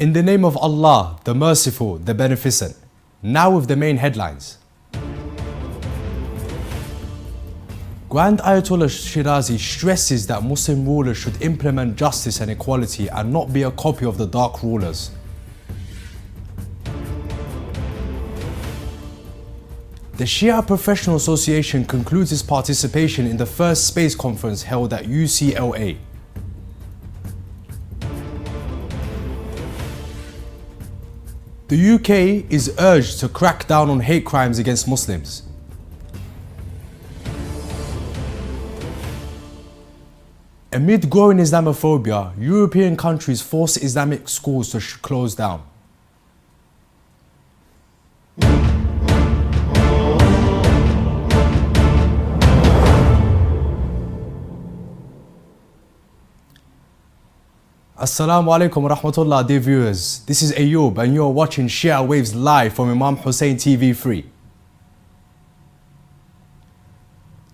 In the name of Allah, the Merciful, the Beneficent. Now with the main headlines. Grand Ayatollah Shirazi stresses that Muslim rulers should implement justice and equality and not be a copy of the dark rulers. The Shia Professional Association concludes its participation in the first space conference held at UCLA. The UK is urged to crack down on hate crimes against Muslims. Amid growing Islamophobia, European countries force Islamic schools to close down. Assalamu alaikum wa rahmatullah, dear viewers. This is Ayub and you are watching Shia Waves live from Imam Hussein TV 3.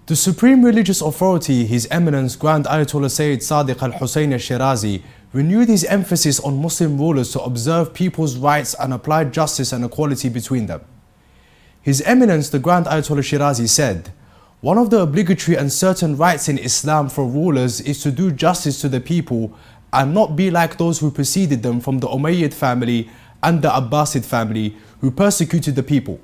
The Supreme Religious Authority, His Eminence Grand Ayatollah Sayyid Sadiq al-Hussein al-Shirazi, renewed his emphasis on Muslim rulers to observe people's rights and apply justice and equality between them. His Eminence the Grand Ayatollah Shirazi said, "One of the obligatory and certain rights in Islam for rulers is to do justice to the people and not be like those who preceded them from the Umayyad family and the Abbasid family who persecuted the people."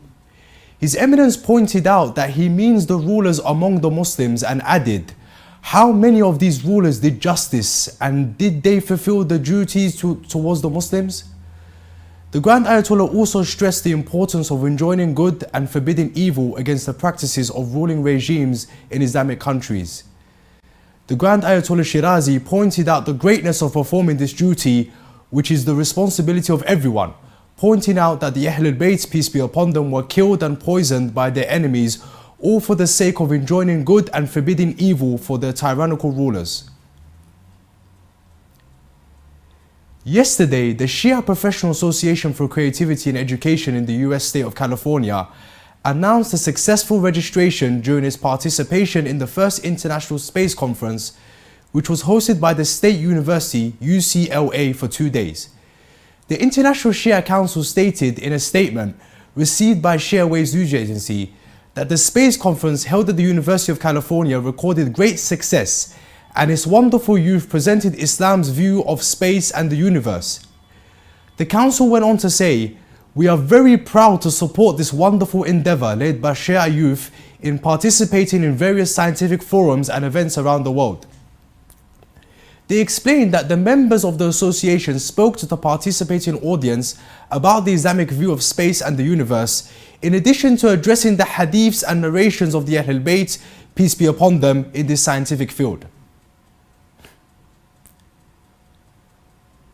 His Eminence pointed out that he means the rulers among the Muslims and added, "How many of these rulers did justice and did they fulfill the duties towards the Muslims?" The Grand Ayatollah also stressed the importance of enjoining good and forbidding evil against the practices of ruling regimes in Islamic countries. The Grand Ayatollah Shirazi pointed out the greatness of performing this duty, which is the responsibility of everyone, pointing out that the Ahlul Bayt, peace be upon them, were killed and poisoned by their enemies, all for the sake of enjoining good and forbidding evil for their tyrannical rulers. Yesterday, the Shia Professional Association for Creativity and Education in the US state of California announced a successful registration during its participation in the first International Space Conference, which was hosted by the State University, UCLA, for 2 days. The International Shia Council stated in a statement received by Shia Waves News Agency that the space conference held at the University of California recorded great success and its wonderful youth presented Islam's view of space and the universe. The council went on to say, "We are very proud to support this wonderful endeavor led by Shia youth in participating in various scientific forums and events around the world." They explained that the members of the association spoke to the participating audience about the Islamic view of space and the universe, in addition to addressing the hadiths and narrations of the Ahlul Bayt, peace be upon them, in this scientific field.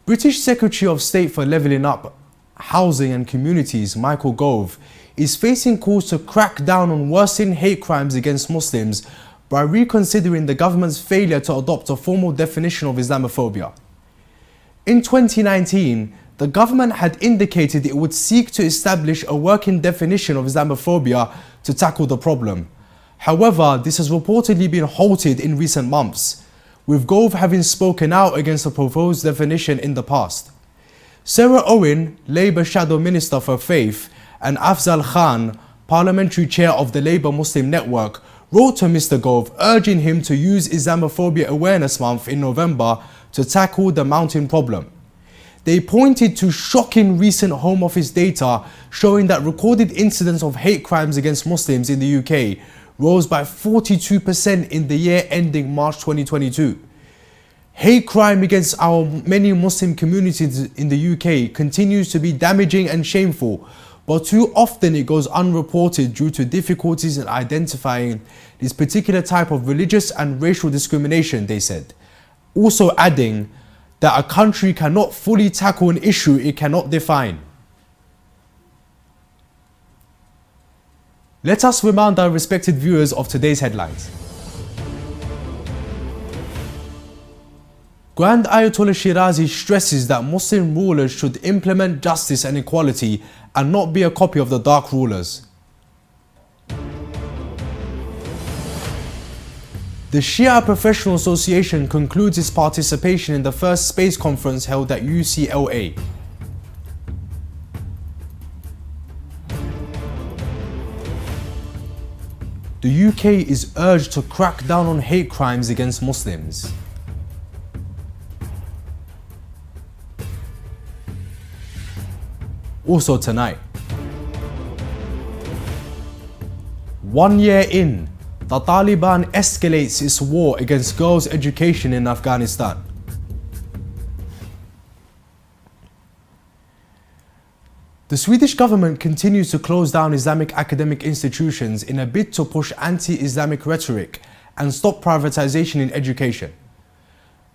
British Secretary of State for Levelling Up, Housing and Communities, Michael Gove, is facing calls to crack down on worsening hate crimes against Muslims by reconsidering the government's failure to adopt a formal definition of Islamophobia. In 2019, the government had indicated it would seek to establish a working definition of Islamophobia to tackle the problem. However, this has reportedly been halted in recent months, with Gove having spoken out against the proposed definition in the past. Sarah Owen, Labour Shadow Minister for Faith, and Afzal Khan, Parliamentary Chair of the Labour Muslim Network, wrote to Mr. Gove urging him to use Islamophobia Awareness Month in November to tackle the mounting problem. They pointed to shocking recent Home Office data showing that recorded incidents of hate crimes against Muslims in the UK rose by 42% in the year ending March 2022. Hate crime against our many Muslim communities in the UK continues to be damaging and shameful, but too often it goes unreported due to difficulties in identifying this particular type of religious and racial discrimination, they said. Also adding that a country cannot fully tackle an issue it cannot define. Let us remind our respected viewers of today's headlines. Grand Ayatollah Shirazi stresses that Muslim rulers should implement justice and equality and not be a copy of the dark rulers. The Shia Professional Association concludes its participation in the first space conference held at UCLA. The UK is urged to crack down on hate crimes against Muslims. Also tonight, 1 year in, the Taliban escalates its war against girls' education in Afghanistan. The Swedish government continues to close down Islamic academic institutions in a bid to push anti-Islamic rhetoric and stop privatization in education.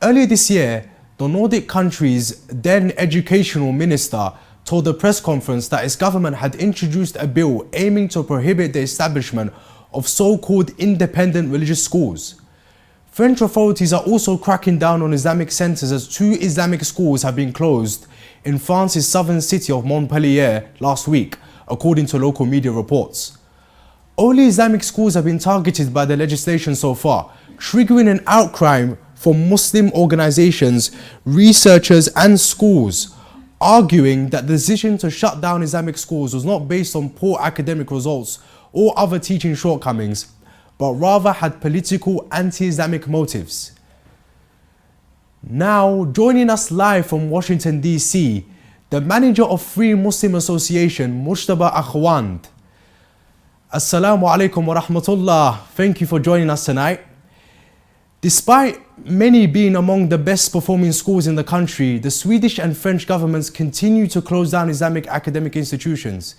Earlier this year, the Nordic country's then educational minister told a press conference that its government had introduced a bill aiming to prohibit the establishment of so-called independent religious schools. French authorities are also cracking down on Islamic centers as 2 Islamic schools have been closed in France's southern city of Montpellier last week, according to local media reports. Only Islamic schools have been targeted by the legislation so far, triggering an outcry from Muslim organizations, researchers and schools, arguing that the decision to shut down Islamic schools was not based on poor academic results or other teaching shortcomings, but rather had political anti-Islamic motives. Now, joining us live from Washington DC, the manager of Free Muslim Association, Mujtaba Akhwand. Assalamu alaikum wa rahmatullah. Thank you for joining us tonight. Despite many being among the best performing schools in the country, the Swedish and French governments continue to close down Islamic academic institutions.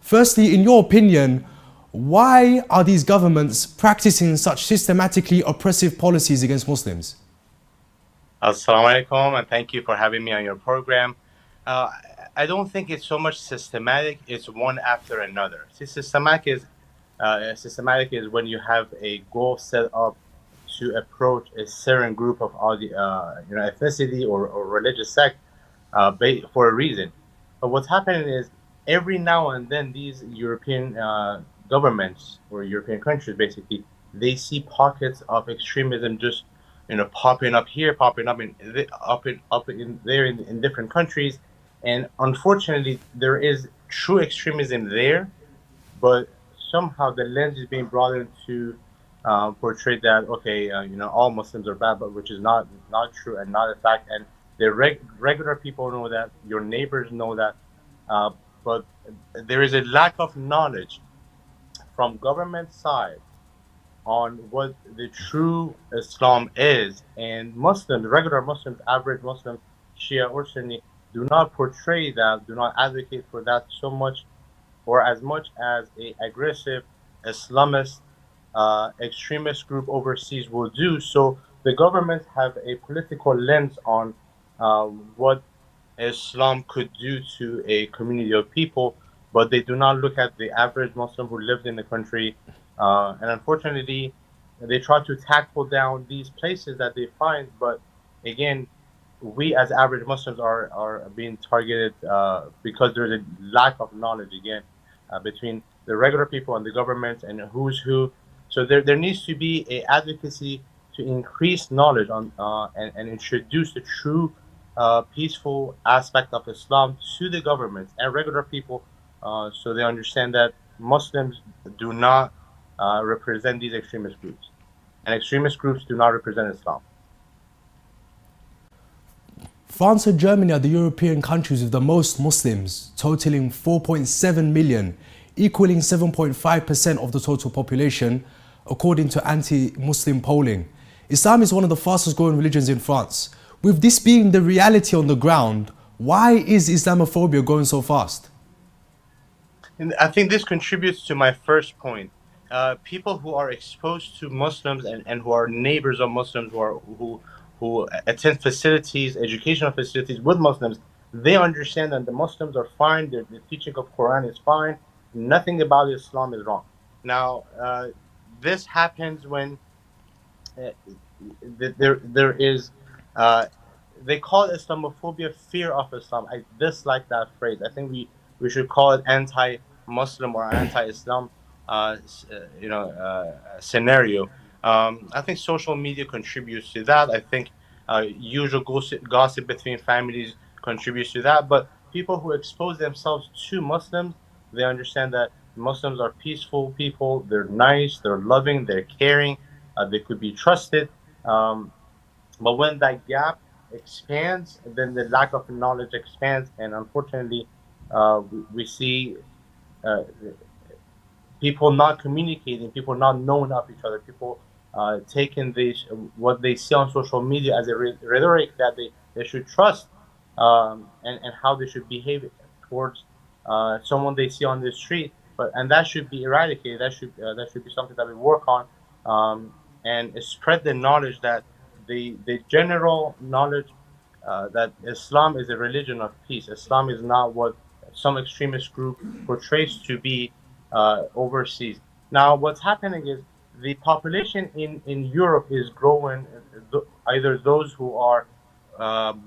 Firstly, in your opinion, why are these governments practicing such systematically oppressive policies against Muslims? Assalamu alaikum, and thank you for having me on your program. I don't think it's so much systematic, it's one after another. See, systematic is when you have a goal set up to approach a certain group of ethnicity or religious sect for a reason. But what's happening is every now and then these European governments or European countries, basically, they see pockets of extremism just popping up here, popping up in there in different countries, and unfortunately there is true extremism there, but somehow the lens is being brought in to portray that all Muslims are bad, but which is not true and not a fact, and the regular people know that, your neighbors know that, but there is a lack of knowledge from government side on what the true Islam is, and Muslims, regular Muslims, average Muslims, Shia or Sunni, do not portray that, do not advocate for that so much or as much as a aggressive Islamist extremist group overseas will do. So the governments have a political lens on what Islam could do to a community of people, but they do not look at the average Muslim who lives in the country. And unfortunately, they try to tackle down these places that they find. But again, we as average Muslims are being targeted because there's a lack of knowledge, again, between the regular people and the government and who's who. So there needs to be a advocacy to increase knowledge on and introduce the true peaceful aspect of Islam to the government and regular people, so they understand that Muslims do not represent these extremist groups, and extremist groups do not represent Islam. France and Germany are the European countries with the most Muslims, totaling 4.7 million, equaling 7.5% of the total population, according to anti-Muslim polling. Islam is one of the fastest growing religions in France. With this being the reality on the ground, why is Islamophobia going so fast? And I think this contributes to my first point. People who are exposed to Muslims and who are neighbors of Muslims, who attend facilities, educational facilities with Muslims, they understand that the Muslims are fine, the teaching of Quran is fine, nothing about Islam is wrong. Now, this happens when there is, they call Islamophobia fear of Islam. I dislike that phrase. I think we should call it anti-Muslim or anti-Islam scenario. I think social media contributes to that. I think usual gossip between families contributes to that. But people who expose themselves to Muslims, they understand that Muslims are peaceful people. They're nice. They're loving. They're caring. They could be trusted. Um, but when that gap expands, then the lack of knowledge expands, and unfortunately, we see uh, people not communicating, people not knowing of each other, people taking this what they see on social media as a rhetoric that they should trust, and how they should behave towards someone they see on the street. But and that should be eradicated. That should be something that we work on, and spread the knowledge that the general knowledge that Islam is a religion of peace. Islam is not what some extremist group portrays to be overseas. Now, what's happening is the population in Europe is growing, either those who are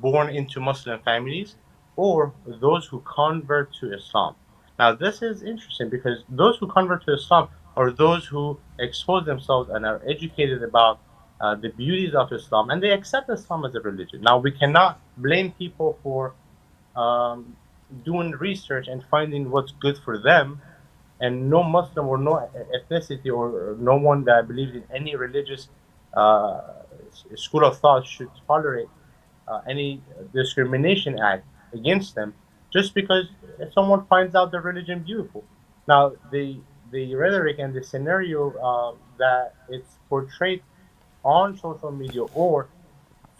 born into Muslim families or those who convert to Islam. Now, this is interesting because those who convert to Islam are those who expose themselves and are educated about the beauties of Islam, and they accept Islam as a religion. Now, we cannot blame people for um, doing research and finding what's good for them, and no Muslim or no ethnicity or no one that believes in any religious uh, school of thought should tolerate any discrimination act against them just because someone finds out the religion beautiful. Now, the rhetoric and the scenario that it's portrayed on social media or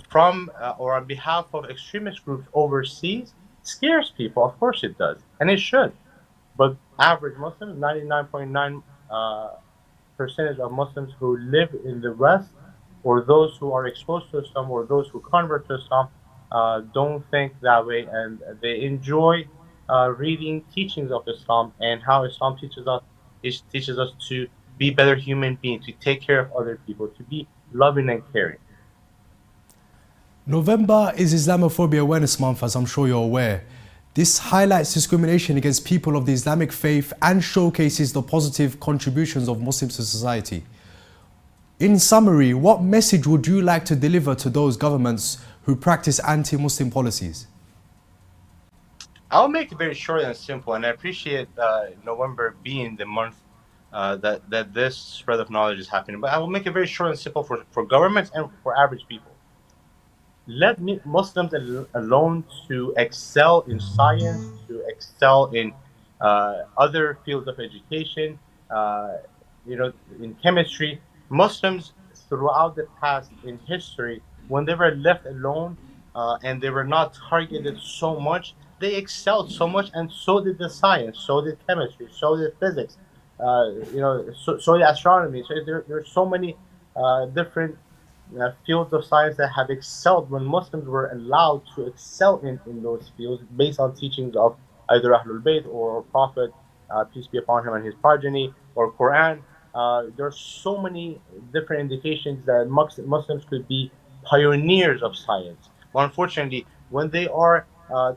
from or on behalf of extremist groups overseas scares people. Of course, it does, and it should. But average Muslims, 99.9 percentage of Muslims who live in the West, or those who are exposed to Islam, or those who convert to Islam, don't think that way, and they enjoy reading teachings of Islam and how Islam teaches us to be better human beings, to take care of other people, to be loving and caring. November is Islamophobia Awareness Month, as I'm sure you're aware. This highlights discrimination against people of the Islamic faith and showcases the positive contributions of Muslims to society. In summary, what message would you like to deliver to those governments who practice anti-Muslim policies? I'll make it very short and simple, and I appreciate November being the month that this spread of knowledge is happening. But I will make it very short and simple for governments and for average people. Let Muslims alone to excel in science, to excel in other fields of education, uh, in chemistry. Muslims throughout the past in history, when they were left alone and they were not targeted so much, they excelled so much, and so did the science, so did chemistry, so did physics, so did astronomy. So there are so many different fields of science that have excelled when Muslims were allowed to excel in those fields based on teachings of either Ahlul Bayt or Prophet, peace be upon him and his progeny, or Quran. There are so many different indications that Muslims could be pioneers of science. But unfortunately, when they are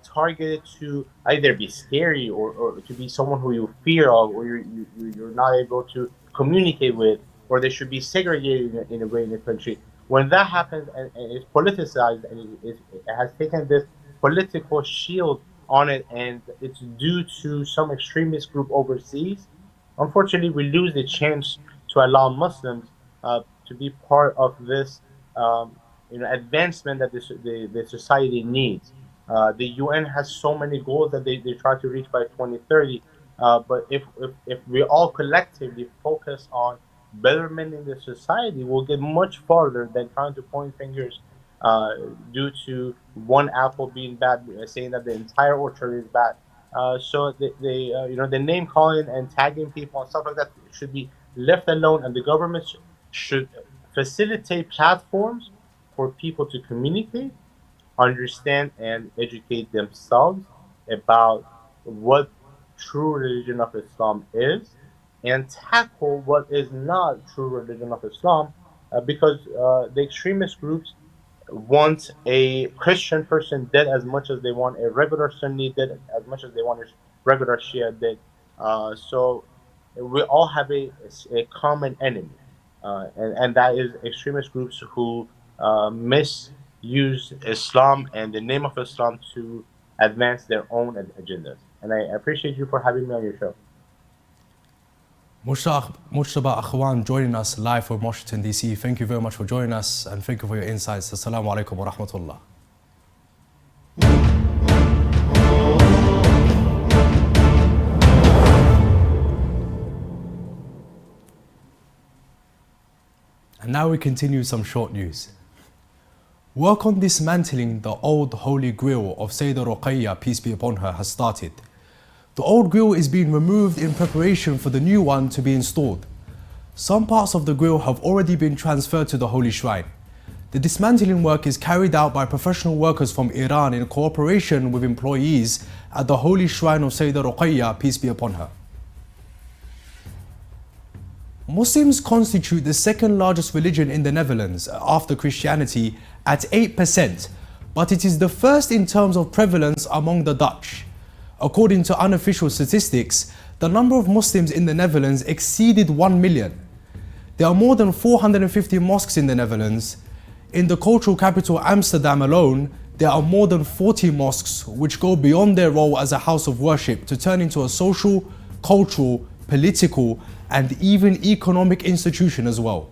targeted to either be scary or to be someone who you fear of, or you're not able to communicate with, or they should be segregated in a way in the country, when that happens and it's politicized and it has taken this political shield on it, and it's due to some extremist group overseas, unfortunately, we lose the chance to allow Muslims to be part of this advancement that the society needs. The UN has so many goals that they try to reach by 2030. But if we all collectively focus on betterment in the society, we'll get much farther than trying to point fingers uh, due to one apple being bad, saying that the entire orchard is bad. So the name calling and tagging people and stuff like that should be left alone, and the government should facilitate platforms for people to communicate, understand, and educate themselves about what true religion of Islam is, and tackle what is not true religion of Islam, because the extremist groups want a Christian person dead as much as they want a regular Sunni dead as much as they want a regular Shia dead. So we all have a common enemy, and that is extremist groups who misuse Islam and the name of Islam to advance their own agendas. And I appreciate you for having me on your show. Mujtaba Akhwan joining us live from Washington DC. Thank you very much for joining us and thank you for your insights. Assalamu alaikum wa rahmatullah. And now we continue some short news. Work on dismantling the old holy grail of Sayyidah Ruqayya, peace be upon her, has started. The old grail is being removed in preparation for the new one to be installed. Some parts of the grail have already been transferred to the holy shrine. The dismantling work is carried out by professional workers from Iran in cooperation with employees at the holy shrine of Sayyidah Ruqayya, peace be upon her. Muslims constitute the second largest religion in the Netherlands after Christianity at 8%, but it is the first in terms of prevalence among the Dutch. According to unofficial statistics, the number of Muslims in the Netherlands exceeded 1 million. There are more than 450 mosques in the Netherlands. In the cultural capital Amsterdam alone, there are more than 40 mosques which go beyond their role as a house of worship to turn into a social, cultural, political, and even economic institution as well.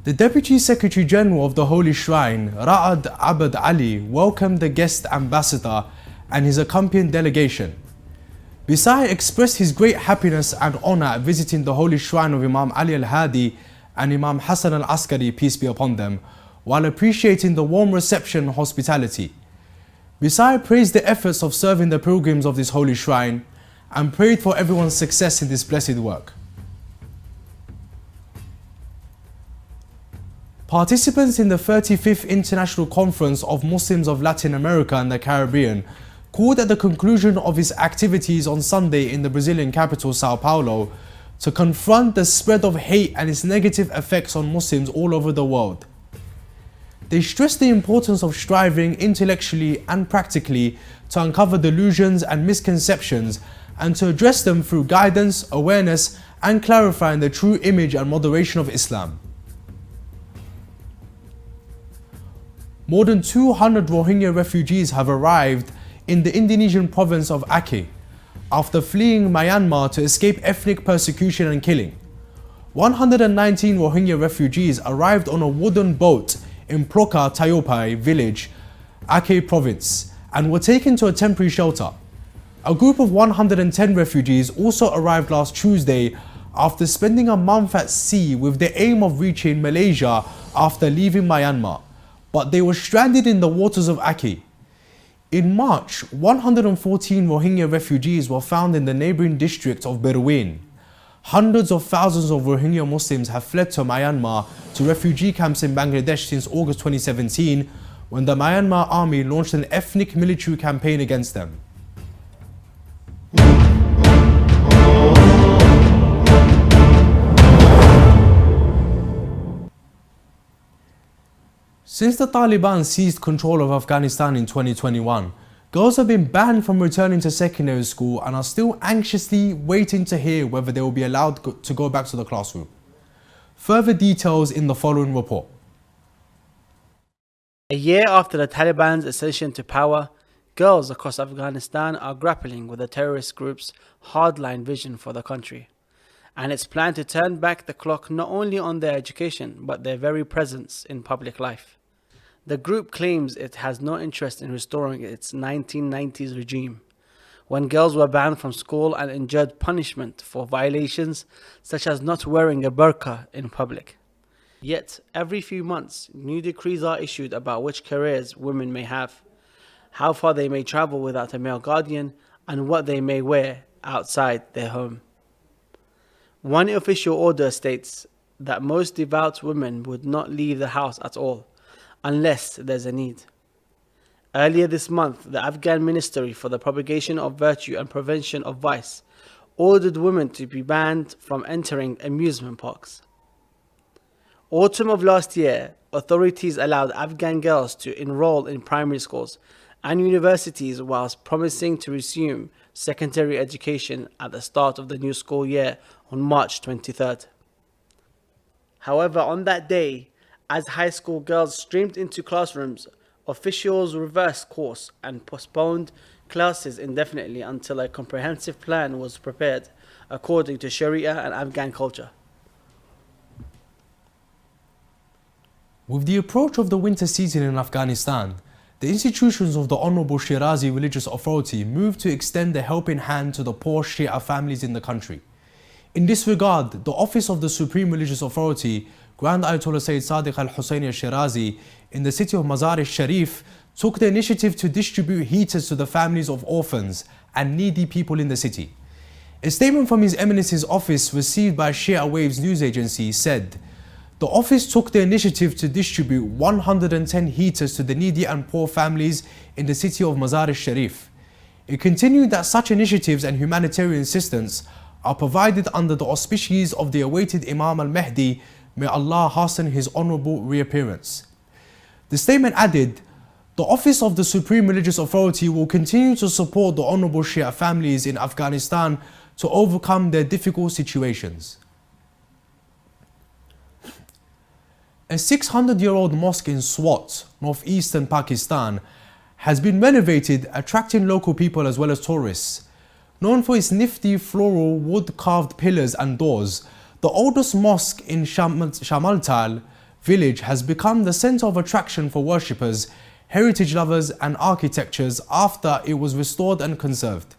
The Deputy Secretary General of the Holy Shrine, Ra'ad Abd Ali, welcomed the guest ambassador and his accompanying delegation. Bisai expressed his great happiness and honour at visiting the Holy Shrine of Imam Ali al-Hadi and Imam Hassan al-Askari, peace be upon them, while appreciating the warm reception and hospitality. Bisai praised the efforts of serving the pilgrims of this holy shrine and prayed for everyone's success in this blessed work. Participants in the 35th International Conference of Muslims of Latin America and the Caribbean called at the conclusion of its activities on Sunday in the Brazilian capital Sao Paulo to confront the spread of hate and its negative effects on Muslims all over the world. They stressed the importance of striving intellectually and practically to uncover delusions and misconceptions and to address them through guidance, awareness, and clarifying the true image and moderation of Islam. More than 200 Rohingya refugees have arrived in the Indonesian province of Aceh after fleeing Myanmar to escape ethnic persecution and killing. 119 Rohingya refugees arrived on a wooden boat in Proka Tayopai village, Aceh province, and were taken to a temporary shelter. A group of 110 refugees also arrived last Tuesday after spending a month at sea with the aim of reaching Malaysia after leaving Myanmar, but they were stranded in the waters of Aceh. In March, 114 Rohingya refugees were found in the neighbouring district of Berwin. Hundreds of thousands of Rohingya Muslims have fled to Myanmar to refugee camps in Bangladesh since August 2017, when the Myanmar army launched an ethnic military campaign against them. Since the Taliban seized control of Afghanistan in 2021, girls have been banned from returning to secondary school and are still anxiously waiting to hear whether they will be allowed to go back to the classroom. Further details in the following report. A year after the Taliban's ascension to power, girls across Afghanistan are grappling with the terrorist group's hardline vision for the country, and its plan to turn back the clock not only on their education but their very presence in public life. The group claims it has no interest in restoring its 1990s regime, when girls were banned from school and endured punishment for violations such as not wearing a burqa in public. Yet, every few months, new decrees are issued about which careers women may have, how far they may travel without a male guardian, and what they may wear outside their home. One official order states that most devout women would not leave the house at all, unless there's a need. Earlier this month, the Afghan Ministry for the Propagation of Virtue and Prevention of Vice ordered women to be banned from entering amusement parks. Autumn of last year, authorities allowed Afghan girls to enroll in primary schools and universities whilst promising to resume secondary education at the start of the new school year on March 23rd. However, on that day, as high school girls streamed into classrooms, officials reversed course and postponed classes indefinitely until a comprehensive plan was prepared according to Sharia and Afghan culture. With the approach of the winter season in Afghanistan, the institutions of the Honorable Shirazi Religious Authority moved to extend a helping hand to the poor Shia families in the country. In this regard, the Office of the Supreme Religious Authority, Grand Ayatollah Sayyid Sadiq al-Husseini al-Shirazi, in the city of Mazar al-Sharif, took the initiative to distribute heaters to the families of orphans and needy people in the city. A statement from His Eminence's office received by Shia Waves news agency said, "The office took the initiative to distribute 110 heaters to the needy and poor families in the city of Mazar al-Sharif." It continued that such initiatives and humanitarian assistance are provided under the auspices of the awaited Imam al-Mahdi, may Allah hasten his honourable reappearance. The statement added, "The Office of the Supreme Religious Authority will continue to support the Honourable Shia families in Afghanistan to overcome their difficult situations." A 600-year-old mosque in Swat, northeastern Pakistan, has been renovated, attracting local people as well as tourists. Known for its nifty floral wood-carved pillars and doors, the oldest mosque in Shamaltal village has become the centre of attraction for worshippers, heritage lovers and architectures after it was restored and conserved.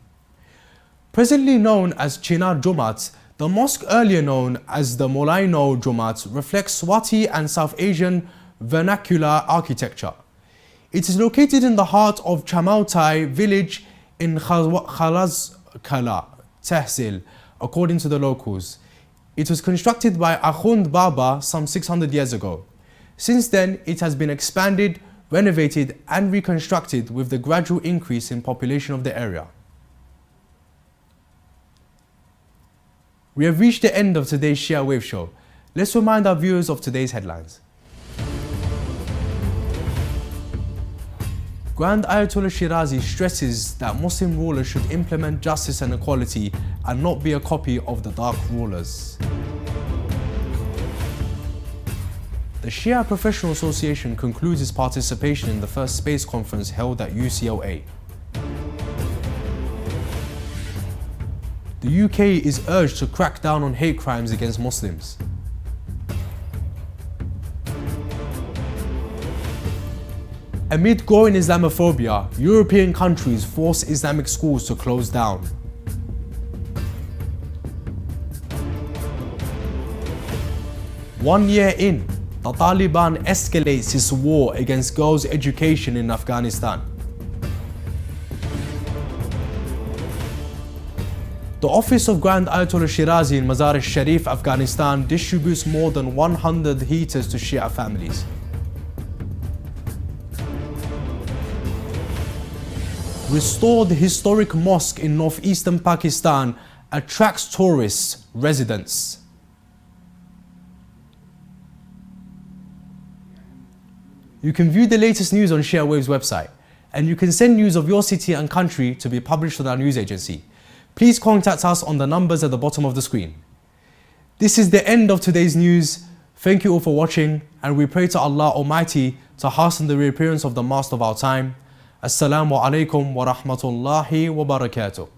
Presently known as Chinar Jumat, the mosque earlier known as the Molaino Jumat reflects Swati and South Asian vernacular architecture. It is located in the heart of Chamaltai village in Khalazkala, Tehsil, according to the locals. It was constructed by Akhund Baba some 600 years ago. Since then, it has been expanded, renovated and reconstructed with the gradual increase in population of the area. We have reached the end of today's Shia Wave Show. Let's remind our viewers of today's headlines. Grand Ayatollah Shirazi stresses that Muslim rulers should implement justice and equality and not be a copy of the dark rulers. The Shia Professional Association concludes its participation in the first space conference held at UCLA. The UK is urged to crack down on hate crimes against Muslims. Amid growing Islamophobia, European countries force Islamic schools to close down. One year in, the Taliban escalates its war against girls' education in Afghanistan. The Office of Grand Ayatollah Shirazi in Mazar al-Sharif, Afghanistan distributes more than 100 heaters to Shia families. Restored historic mosque in northeastern Pakistan attracts tourists, residents. You can view the latest news on Shia Waves website, and you can send news of your city and country to be published on our news agency. Please contact us on the numbers at the bottom of the screen. This is the end of today's news. Thank you all for watching, and we pray to Allah Almighty to hasten the reappearance of the Master of our time. Assalamu alaikum wa rahmatullahi wa barakatuh.